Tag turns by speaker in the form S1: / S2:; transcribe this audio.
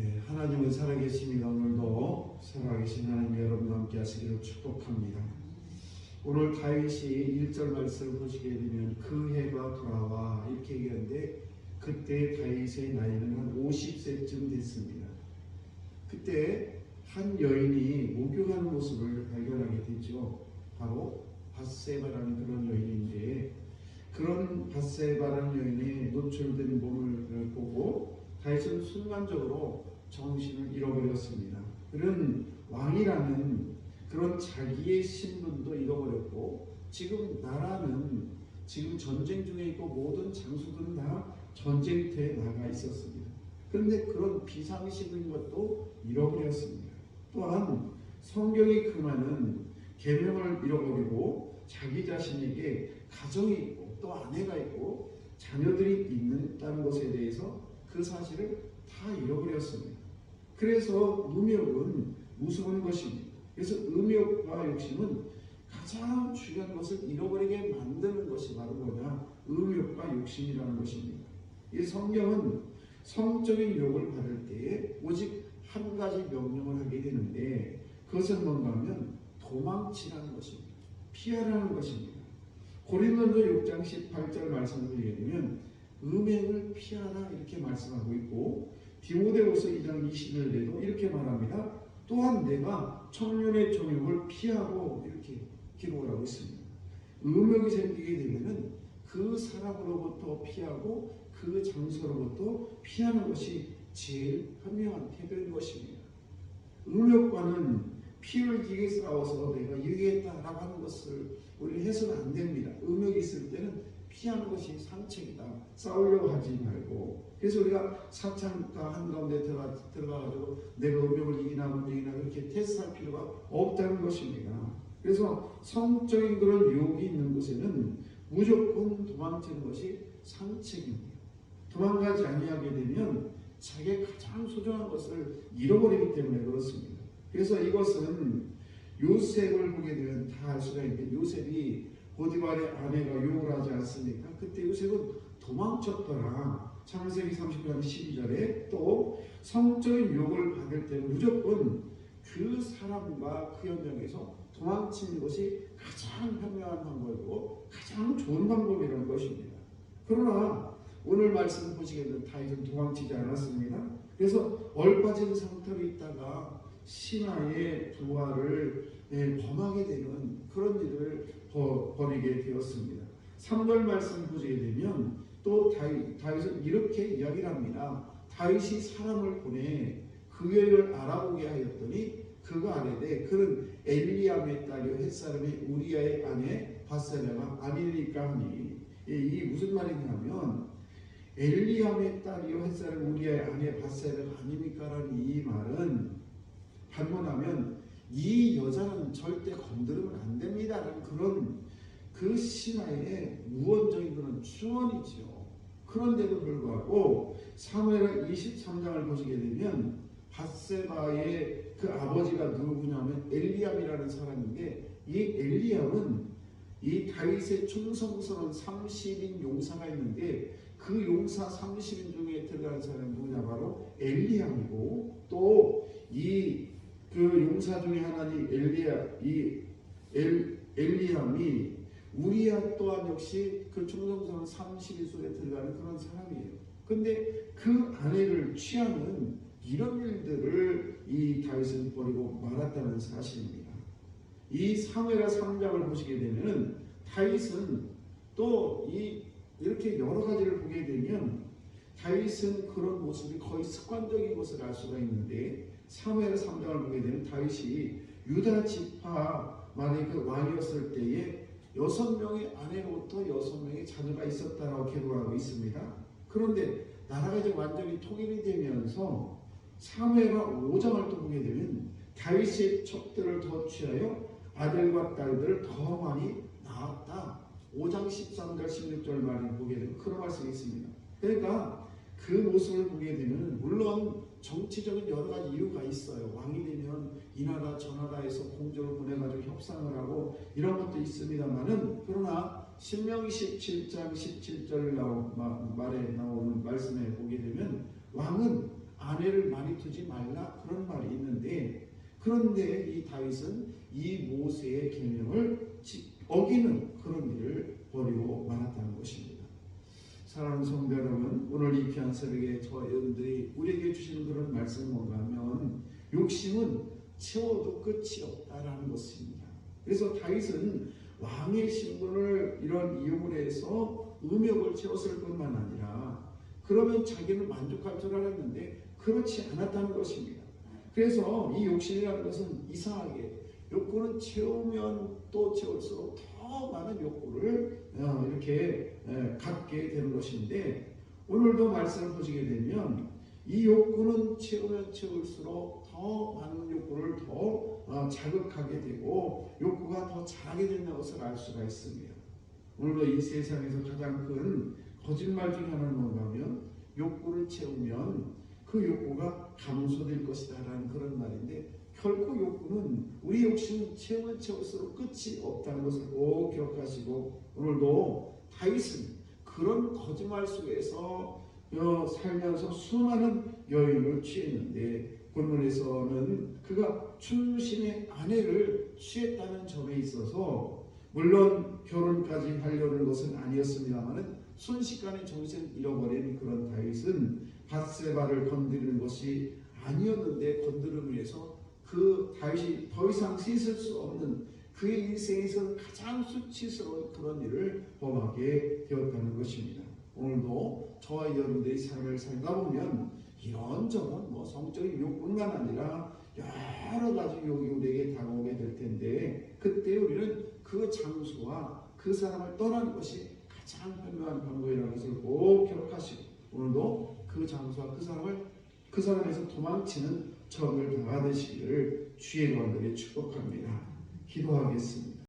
S1: 네, 하나님은 살아계십니다. 오늘도 살아계신 하나님 여러분과 함께 하시기를 축복합니다. 오늘 다윗이 1절 말씀을 보시게 되면 그 해가 돌아와 이렇게 얘기하는데, 그때 다윗의 나이는 한 50세쯤 됐습니다. 그때 한 여인이 목욕하는 모습을 발견하게 되죠. 바로 밧세바라는 그런 여인인데, 그런 밧세바라는 여인의 노출된 몸을 보고 다윗은 순간적으로 정신을 잃어버렸습니다. 그런 왕이라는 그런 자기의 신분도 잃어버렸고, 지금 나라는 지금 전쟁 중에 있고 모든 장수들은 다 전쟁터에 나가 있었습니다. 그런데 그런 비상식인 것도 잃어버렸습니다. 또한 성경이 금하는 계명을 잃어버리고 자기 자신에게 가정이 있고 또 아내가 있고 자녀들이 있다는 것에 대해서 그 사실을 다 잃어버렸습니다. 그래서 음욕은 무서운 것입니다. 그래서 음욕과 욕심은 가장 중요한 것을 잃어버리게 만드는 것이 바로 뭐냐? 음욕과 욕심이라는 것입니다. 이 성경은 성적인 유혹을 받을 때에 오직 한 가지 명령을 하게 되는데, 그것은 뭔가 하면 도망치라는 것입니다. 피하라는 것입니다. 고린도전서 6장 18절 말씀을 보게 되면 음행을 피하라 이렇게 말씀하고 있고, 디모데후서 2장 20절에도 이렇게 말합니다. 또한 내가 청년의 정욕을 피하고 이렇게 기록을 하고 있습니다. 음욕이 생기게 되면은 그 사람으로부터 피하고 그 장소로부터 피하는 것이 제일 현명한 태도인 것입니다. 음욕과는 피를 기게 싸워서 내가 이기겠다라고 하는 것을 우리는 해서는 안 됩니다. 음욕이 있을 때는 피하는 것이 상책이다. 싸우려고 하지 말고. 그래서 우리가 사창가 한가운데 들어가가지고 내가 음욕을 이기나 못 이기나 그렇게 테스트할 필요가 없다는 것입니다. 그래서 성적인 그런 유혹이 있는 곳에는 무조건 도망치는 것이 상책입니다. 도망가지 아니하게 되면 자기의 가장 소중한 것을 잃어버리기 때문에 그렇습니다. 그래서 이것은 요셉을 보게 되면 다 알 수가 있는데, 요셉이 보디발의 아내가 유혹을 하지 않습니까? 그때 요셉은 도망쳤더라. 창세기 39장 12절에 또 성적인 유혹을 받을 때 무조건 그 사람과 그 현장에서 도망치는 것이 가장 현명한 방법이고 가장 좋은 방법이라는 것입니다. 그러나 오늘 말씀 보시게 되면 다윗은 도망치지 않았습니다. 그래서 얼빠진 상태로 있다가 신하의 부하를 범하게 되는 그런 일을 벌이게 되었습니다. 3절 말씀 보시게 되면 또 다윗은 이렇게 이야기를 합니다. 다윗이 사람을 보내 그 여인을 알아보게 하였더니 그가 아뢰되 그는 엘리암의 딸이요 햇사람의 우리아의 아내 밧세바가 아니니까 하니, 이 무슨 말이냐면 엘리암의 딸이요 햇사람 우리아의 아내 밧세바가 아닙니까라는 이 말은 반문하면 이 여자는 절대 건드리면 안 됩니다라는 그런 그 신하의 무언적인 그런 추원이죠. 그런데도 불구하고 사무엘하 23장을 보시게 되면 밧세바의 그 아버지가 누구냐면 엘리암이라는 사람인데, 이 엘리암은 이 다윗의 충성스러운 30인 용사가 있는데 그 용사 30인 중에 들어가는 사람이 누구냐? 바로 엘리암이고, 또 이 그 용사 중에 하나인 엘리암이 우리아 또한 역시 그 충성스러운 30인 속에 들어가는 그런 사람이에요. 근데 그 아내를 취하는 이런 일들을 이 다윗은 버리고 말았다는 사실입니다. 이 사무엘하 3장을 보시게 되면 다윗은 또 이렇게 여러 가지를 보게 되면 다윗은 그런 모습이 거의 습관적인 것을 알 수가 있는데, 사무엘하 3장을 보게 되면 다윗이 유다 지파만의 그 왕이었을 때에 6명의 아내로부터 6명의 자녀가 있었다라고 기록하고 있습니다. 그런데 나라가 이제 완전히 통일이 되면서 사무엘하 5장을 또 보게 되면 다윗의 첩들을 더 취하여 아들과 딸들을 더 많이 낳았다. 5장 13절 16절 말을 보게 되면 그런 말씀이 있습니다. 그러니까 그 모습을 보게 되면 물론 정치적인 여러 가지 이유가 있어요. 왕이 되면 이 나라 저 나라에서 공조를 보내가지고 협상을 하고 이런 것도 있습니다만은, 그러나 신명기 17장 17절 말에 나오는 말씀에 보게 되면 왕은 아내를 많이 두지 말라 그런 말이 있는데, 그런데 이 다윗은 이 모세의 계명을 어기는 그런 일을 벌이고 말았다는 것입니다. 사랑하는 성도 여러분, 오늘 이 귀한 새벽에 저와 여러분들이 우리에게 주시는 그런 말씀은 뭔가 하면 욕심은 채워도 끝이 없다라는 것입니다. 그래서 다윗은 왕의 신분을 이런 이용을 해서 음욕을 채웠을 뿐만 아니라 그러면 자기는 만족할 줄 알았는데 그렇지 않았다는 것입니다. 그래서 이 욕심이라는 것은 이상하게 욕구는 채우면 또 채울수록 더 많은 욕구를 이렇게 갖게 되는 것인데, 오늘도 말씀을 보시게 되면 이 욕구는 채우면 채울수록 더 많은 욕구를 더 자극하게 되고 욕구가 더 자라게 된다는 것을 알 수가 있습니다. 오늘도 이 세상에서 가장 큰 거짓말 중에 하나는 뭔가 하면 욕구를 채우면 그 욕구가 감소될 것이다 라는 그런 말인데, 결코 욕구는 우리 욕심은 채우면 채울수록 끝이 없다는 것을 꼭 기억하시고, 오늘도 다윗은 그런 거짓말 속에서 살면서 수많은 여인을 취했는데, 본문에서는 그가 충신의 아내를 취했다는 점에 있어서 물론 결혼까지 하려는 것은 아니었습니다만 순식간에 정신을 잃어버린 그런 다윗은 밧세바를 건드리는 것이 아니었는데 건드림을 해서 그 다윗이 더 이상 씻을 수 없는 그의 인생에서 가장 수치스러운 그런 일을 범하게 되었다는 것입니다. 오늘도 저와 여러분들이 삶을 살다 보면 이런저런 성적인 욕뿐만 아니라 여러 가지 욕이 우리에게 다가오게 될 텐데, 그때 우리는 그 장소와 그 사람을 떠나는 것이 가장 현명한 방법이라는 것을 꼭 기억하시고, 오늘도 그 장소와 그 사람에서 도망치는 적을 당하시기를 주의 이름으로 축복합니다. 기도하겠습니다.